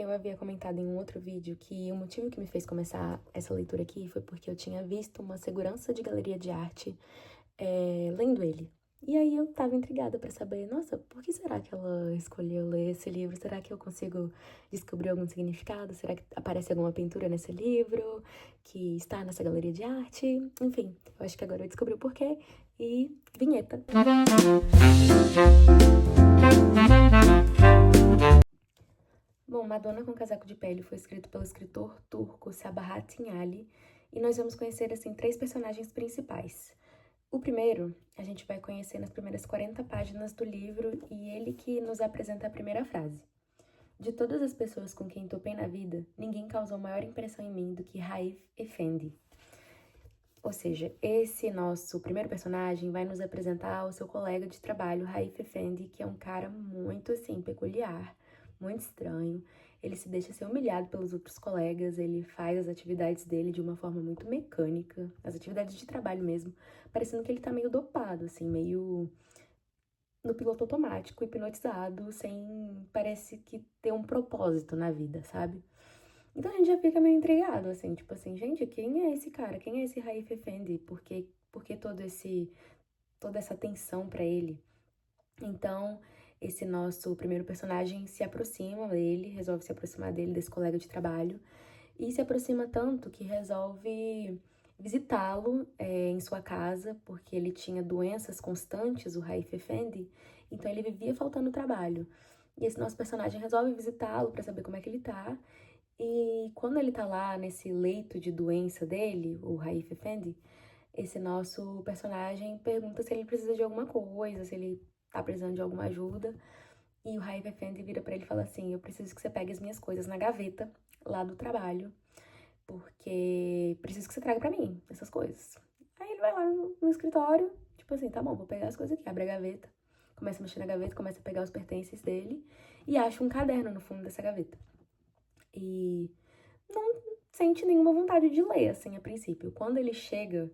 Eu havia comentado em um outro vídeo que o motivo que me fez começar essa leitura aqui foi porque eu tinha visto uma segurança de galeria de arte lendo ele. E aí eu tava intrigada pra saber, nossa, por que será que ela escolheu ler esse livro? Será que eu consigo descobrir algum significado? Será que aparece alguma pintura nesse livro que está nessa galeria de arte? Enfim, eu acho que agora eu descobri o porquê e vinheta. Bom, Madonna com Casaco de Pele foi escrito pelo escritor turco Sabahattin Ali e nós vamos conhecer, assim, 3 personagens principais. O primeiro, a gente vai conhecer nas primeiras 40 páginas do livro e ele que nos apresenta a primeira frase. De todas as pessoas com quem topei na vida, ninguém causou maior impressão em mim do que Raif Effendi. Ou seja, esse nosso primeiro personagem vai nos apresentar o seu colega de trabalho, Raif Effendi, que é um cara muito, assim, peculiar, muito estranho. Ele se deixa ser humilhado pelos outros colegas, ele faz as atividades dele de uma forma muito mecânica, as atividades de trabalho mesmo, parecendo que ele tá meio dopado, assim, meio no piloto automático, hipnotizado, sem, parece que ter um propósito na vida, sabe? Então a gente já fica meio intrigado, assim, tipo assim, gente, quem é esse cara? Quem é esse Raif Effendi? Por que toda essa tensão pra ele? Então, esse nosso primeiro personagem se aproxima dele, resolve se aproximar dele, desse colega de trabalho, e se aproxima tanto que resolve visitá-lo em sua casa, porque ele tinha doenças constantes, o Raif Effendi, então ele vivia faltando trabalho. E esse nosso personagem resolve visitá-lo pra saber como é que ele tá, e quando ele tá lá nesse leito de doença dele, o Raif Effendi, esse nosso personagem pergunta se ele precisa de alguma coisa, se ele tá precisando de alguma ajuda. E o Raif Effendi vira pra ele e fala assim: eu preciso que você pegue as minhas coisas na gaveta lá do trabalho, porque preciso que você traga pra mim essas coisas. Aí ele vai lá no escritório, tipo assim, tá bom, vou pegar as coisas aqui, abre a gaveta, começa a mexer na gaveta, começa a pegar os pertences dele e acha um caderno no fundo dessa gaveta. E não sente nenhuma vontade de ler, assim, a princípio. Quando ele chega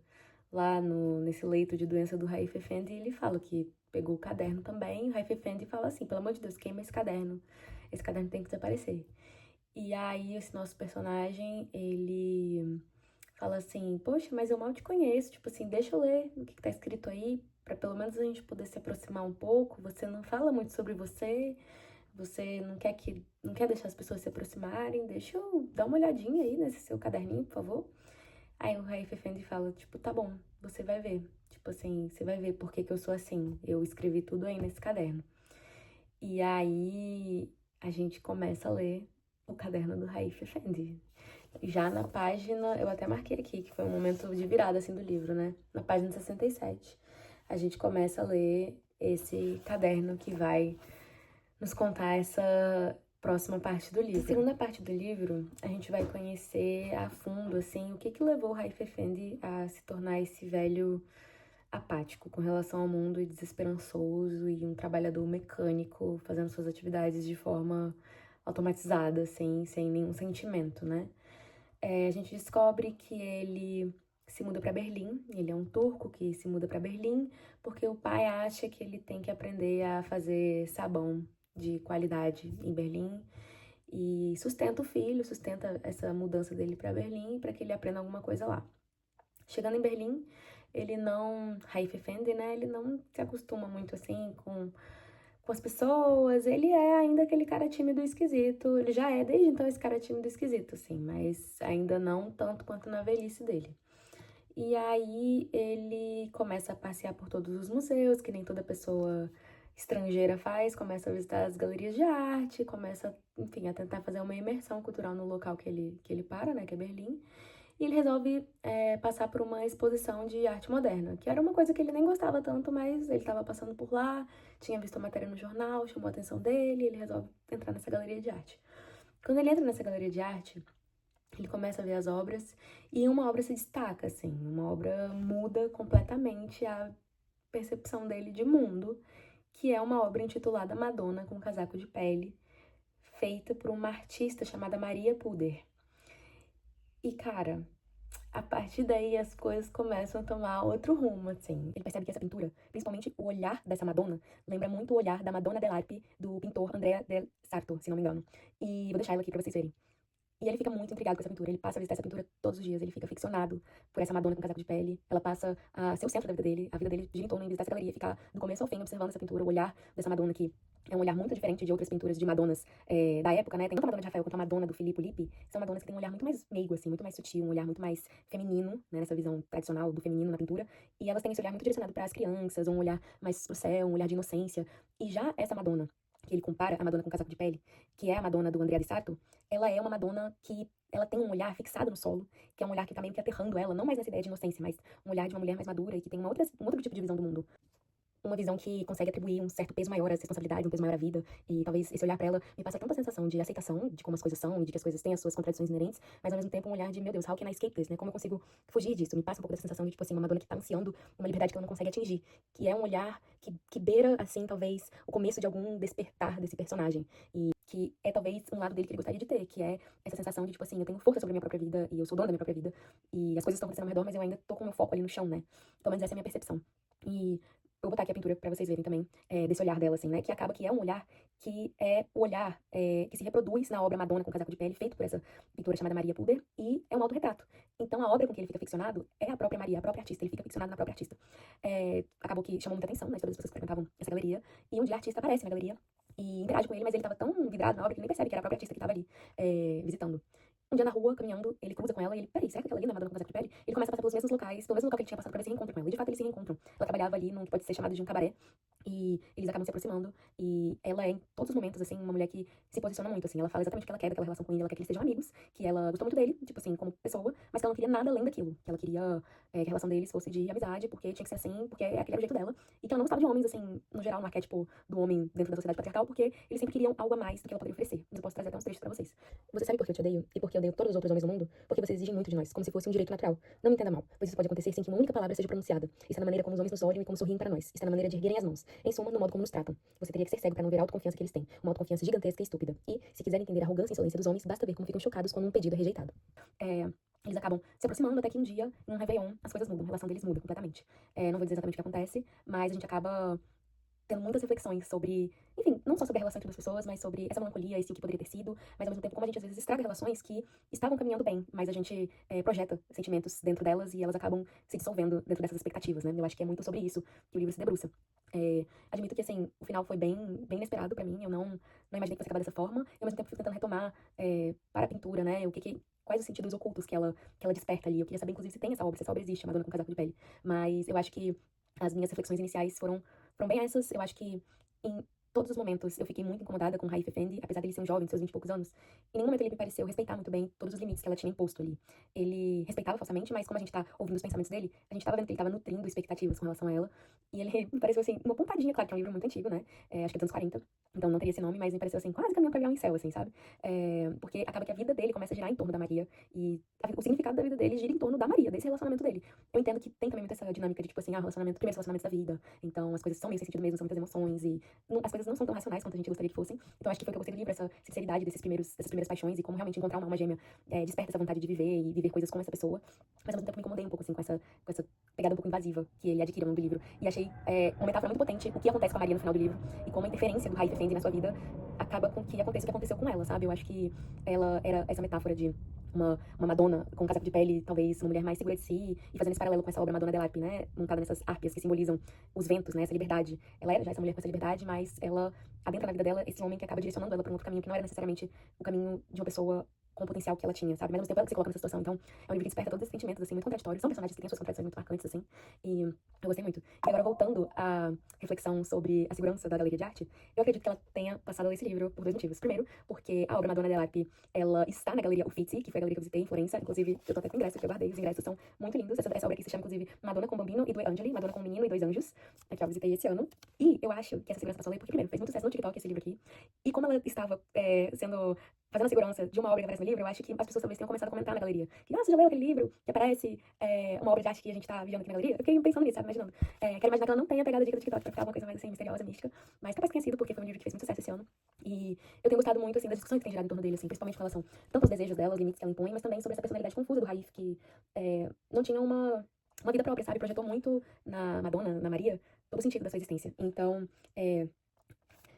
lá nesse leito de doença do Raif Effendi, ele fala que pegou o caderno também, o Raif Effendi fala assim, pelo amor de Deus, queima esse caderno tem que desaparecer. E aí, esse nosso personagem, ele fala assim, poxa, mas eu mal te conheço, tipo assim, deixa eu ler o que tá escrito aí, pra pelo menos a gente poder se aproximar um pouco, você não fala muito sobre você, você não quer deixar as pessoas se aproximarem, deixa eu dar uma olhadinha aí nesse seu caderninho, por favor. Aí o Raif Effendi fala, tipo, tá bom, você vai ver. Tipo assim, você vai ver por que que eu sou assim. Eu escrevi tudo aí nesse caderno. E aí a gente começa a ler o caderno do Raif Effendi. Já na página, eu até marquei aqui, que foi um momento de virada, assim, do livro, né? Na página 67, a gente começa a ler esse caderno que vai nos contar essa próxima parte do livro. Na segunda parte do livro, a gente vai conhecer a fundo, assim, o que que levou o Raif Effendi a se tornar esse velho apático com relação ao mundo e desesperançoso e um trabalhador mecânico fazendo suas atividades de forma automatizada, assim, sem nenhum sentimento, né? A gente descobre que ele se muda para Berlim, ele é um turco que se muda para Berlim porque o pai acha que ele tem que aprender a fazer sabão de qualidade em Berlim e sustenta o filho, sustenta essa mudança dele para Berlim para que ele aprenda alguma coisa lá. Chegando em Berlim, ele não, Raif Effendi, né, ele não se acostuma muito assim com as pessoas, ele é ainda aquele cara tímido e esquisito, ele já é desde então esse cara tímido e esquisito, assim, mas ainda não tanto quanto na velhice dele. E aí ele começa a passear por todos os museus, que nem toda pessoa estrangeira faz, começa a visitar as galerias de arte, começa, enfim, a tentar fazer uma imersão cultural no local que ele para, né, que é Berlim. E ele resolve passar por uma exposição de arte moderna, que era uma coisa que ele nem gostava tanto, mas ele estava passando por lá, tinha visto a matéria no jornal, chamou a atenção dele, ele resolve entrar nessa galeria de arte. Quando ele entra nessa galeria de arte, ele começa a ver as obras e uma obra se destaca, assim, uma obra muda completamente a percepção dele de mundo, que é uma obra intitulada Madonna com Casaco de Pele, feita por uma artista chamada Maria Puder. E, cara, A partir daí, as coisas começam a tomar outro rumo, assim. Ele percebe que essa pintura, principalmente o olhar dessa Madonna, lembra muito o olhar da Madonna dell'Arte, do pintor Andrea del Sarto, se não me engano. E vou deixar ela aqui pra vocês verem. E ele fica muito intrigado com essa pintura, ele passa a visitar essa pintura todos os dias, ele fica ficcionado por essa Madonna com casaco de pele. Ela passa a ser o centro da vida dele, a vida dele gira em torno de visitar essa galeria, ficar do começo ao fim observando essa pintura, o olhar dessa Madonna que é um olhar muito diferente de outras pinturas de Madonas da época, né? Tem tanto a Madonna de Rafael quanto a Madonna do Filippo Lippi, são Madonas que têm um olhar muito mais meigo, assim, muito mais sutil, um olhar muito mais feminino, né? Nessa visão tradicional do feminino na pintura. E elas têm esse olhar muito direcionado para as crianças, um olhar mais pro céu, um olhar de inocência. E já essa Madonna, que ele compara a Madonna com casaco de pele, que é a Madonna do Andrea de Sarto, ela é uma Madonna que ela tem um olhar fixado no solo, que é um olhar que tá meio que aterrando ela, não mais nessa ideia de inocência, mas um olhar de uma mulher mais madura e que tem um outro tipo de visão do mundo. Uma visão que consegue atribuir um certo peso maior às responsabilidades, um peso maior à vida, e talvez esse olhar pra ela me passa tanta sensação de aceitação de como as coisas são e de que as coisas têm as suas contradições inerentes, mas ao mesmo tempo um olhar de, meu Deus, how can I escape this, né? Como eu consigo fugir disso? Me passa um pouco dessa sensação de, tipo assim, uma Madonna que tá ansiando uma liberdade que ela não consegue atingir, que é um olhar que beira, assim, talvez, o começo de algum despertar desse personagem, e que é talvez um lado dele que ele gostaria de ter, que é essa sensação de, tipo assim, eu tenho força sobre a minha própria vida, e eu sou dona da minha própria vida, e as coisas estão acontecendo ao meu redor, mas eu ainda tô com o meu foco ali no chão, né? Pelo menos essa é a minha percepção. E eu vou botar aqui a pintura pra vocês verem também, desse olhar dela, assim, né? Que acaba que é um olhar que é o olhar que se reproduz na obra Madonna com casaco de pele, feito por essa pintora chamada Maria Puder, e é um autorretrato. Então a obra com que ele fica ficcionado é a própria Maria, a própria artista, ele fica ficcionado na própria artista. Acabou que chamou muita atenção, né, de todas as pessoas que frequentavam essa galeria, e um dia a artista aparece na galeria e interage com ele, mas ele tava tão vidrado na obra que ele nem percebe que era a própria artista que tava ali, visitando. Um dia na rua, caminhando, ele cruza com ela e ele, peraí, será que aquela linda Madonna com casaco de pele? Ele começa a passar pelos mesmos locais, pelo mesmo local que ele tinha passado pra ver se reencontra com ela. E de fato eles se reencontram. Ela trabalhava ali num que pode ser chamado de um cabaré. E eles acabam se aproximando. E ela é, em todos os momentos, assim, uma mulher que se posiciona muito, assim. Ela fala exatamente o que ela quer daquela relação com ele. Ela quer que eles sejam amigos, que ela gostou muito dele, tipo assim, como pessoa, mas que ela não queria nada além daquilo. Que ela queria que a relação deles fosse de amizade, porque tinha que ser assim, porque aquele era o jeito dela. E que ela não gostava de homens, assim, no geral, no arquétipo do homem dentro da sociedade patriarcal, porque eles sempre queriam algo a mais do que ela poderia oferecer. Mas eu posso trazer até uns trechos pra vocês. Você sabe por que eu te odeio? E por que eu odeio todos os outros homens do mundo? Porque vocês exigem muito de nós, como se fosse um direito natural. Não me entenda mal, pois isso pode acontecer sem que uma única palavra seja pronunciada. Está na maneira como os homens nos olham e como sorriem para nós. Está na maneira de erguerem as mãos. Em suma, no modo como nos tratam. Você teria que ser cego para não ver a autoconfiança que eles têm. Uma autoconfiança gigantesca e estúpida. E, se quiser entender a arrogância e insolência dos homens, basta ver como ficam chocados quando um pedido é rejeitado. Eles acabam se aproximando até que um dia, em um Réveillon, as coisas mudam. A relação deles muda completamente. Não vou dizer exatamente o que acontece, mas a gente acaba tendo muitas reflexões sobre, enfim, não só sobre a relação entre duas pessoas, mas sobre essa melancolia, esse o que poderia ter sido, mas ao mesmo tempo como a gente às vezes estraga relações que estavam caminhando bem, mas a gente projeta sentimentos dentro delas e elas acabam se dissolvendo dentro dessas expectativas, né? Eu acho que é muito sobre isso que o livro se debruça. Admito que, assim, o final foi bem inesperado pra mim, eu não imaginei que fosse acabar dessa forma, e ao mesmo tempo fico tentando retomar para a pintura, né, quais os sentidos ocultos que ela desperta ali. Eu queria saber, inclusive, se tem essa obra, se essa obra existe, a Madonna com casaco de pele. Mas eu acho que as minhas reflexões iniciais foram bem essas. Eu acho que em todos os momentos eu fiquei muito incomodada com o Raif Effendi, apesar dele ser um jovem, de seus 20 e poucos anos. Em nenhum momento ele me pareceu respeitar muito bem todos os limites que ela tinha imposto ali. Ele respeitava falsamente, mas como a gente tá ouvindo os pensamentos dele, a gente tava vendo que ele tava nutrindo expectativas com relação a ela. E ele me pareceu, assim, uma pontadinha, claro que é um livro muito antigo, né? Acho que é dos anos 40, então não teria esse nome, mas me pareceu, assim, quase caminhando pra virar um incel, assim, sabe? Porque acaba que a vida dele começa a girar em torno da Maria, e o significado da vida dele gira em torno da Maria, desse relacionamento dele. Eu entendo que tem também muita essa dinâmica de, tipo assim, relacionamento, primeiros relacionamentos da vida, então as coisas são meio sem sentido mesmo, são muitas emoções, e as coisas não são tão racionais quanto a gente gostaria que fossem. Então acho que foi o que eu gostei do livro, essa sinceridade dessas primeiras paixões, e como realmente encontrar uma alma gêmea desperta essa vontade de viver e viver coisas com essa pessoa, mas ao mesmo tempo me incomodei um pouco, assim, com essa pegada um pouco invasiva que ele adquire ao longo do livro. E achei uma metáfora muito potente o que acontece com a Maria no final do livro, e como a interferência do Raif Effendi na sua vida acaba com que aconteça o que aconteceu com ela, sabe? Eu acho que ela era essa metáfora de uma Madonna com um casaco de pele, talvez uma mulher mais segura de si, e fazendo esse paralelo com essa obra Madonna dell'Arte, né? Montada nessas harpias que simbolizam os ventos, né? Essa liberdade. Ela era já essa mulher com essa liberdade, mas ela adentra na vida dela esse homem que acaba direcionando ela para um outro caminho que não era necessariamente o caminho de uma pessoa com o potencial que ela tinha, sabe? Mas ao mesmo tempo ela que se coloca nessa situação. Então, é um livro que desperta todos esses sentimentos, assim, muito contraditórios. São personagens que têm suas contradições muito marcantes, assim. E eu gostei muito. E agora, voltando à reflexão sobre a segurança da galeria de arte, eu acredito que ela tenha passado a ler esse livro por dois motivos. Primeiro, porque a obra Madonna dell'Arte, ela está na galeria Uffizi, que foi a galeria que eu visitei em Florença. Inclusive, eu tô até com ingresso, que eu guardei. Os ingressos são muito lindos. Essa obra aqui se chama, inclusive, Madonna com Bambino e Due Angeli, Madonna com um menino e dois anjos. É que eu visitei esse ano. E eu acho que essa segurança passou a lei porque, primeiro, fez muito sucesso no TikTok esse livro aqui. E como ela estava fazendo a segurança de uma obra que aparece no livro, eu acho que as pessoas talvez tenham começado a comentar na galeria. Que, você já leu aquele livro que aparece uma obra de arte que a gente tá vigiando aqui na galeria? Eu fiquei pensando nisso, sabe? Imaginando. Quero imaginar que ela não tenha pegado a dica do TikTok pra ficar uma coisa mais assim, misteriosa, mística. Mas capaz que tenha sido, porque foi um livro que fez muito sucesso esse ano. E eu tenho gostado muito, assim, das discussões que tem girado em torno dele, assim, principalmente com relação tanto aos desejos dela, os limites que ela impõe, mas também sobre essa personalidade confusa do Raif, que não tinha uma vida própria, sabe? Projetou muito na Madonna, na Maria, todo o sentido da sua existência. Então,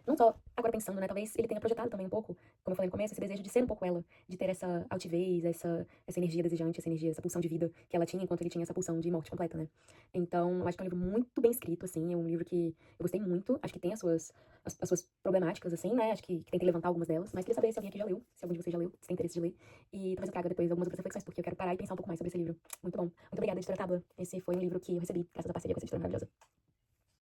não só agora pensando, né? Talvez ele tenha projetado também um pouco, como eu falei no começo, esse desejo de ser um pouco ela, de ter essa altivez, essa energia desejante, essa energia, essa pulsão de vida que ela tinha, enquanto ele tinha essa pulsão de morte completa, né? Então, eu acho que é um livro muito bem escrito, assim, é um livro que eu gostei muito, acho que tem as suas problemáticas, assim, né? Acho que tentei levantar algumas delas, mas queria saber se alguém aqui já leu, se algum de vocês já leu, se tem interesse de ler, e talvez eu traga depois algumas outras reflexões, porque eu quero parar e pensar um pouco mais sobre esse livro. Muito bom. Muito obrigada, editora Tábua. Esse foi um livro que eu recebi graças à parceria com essa editora maravilhosa.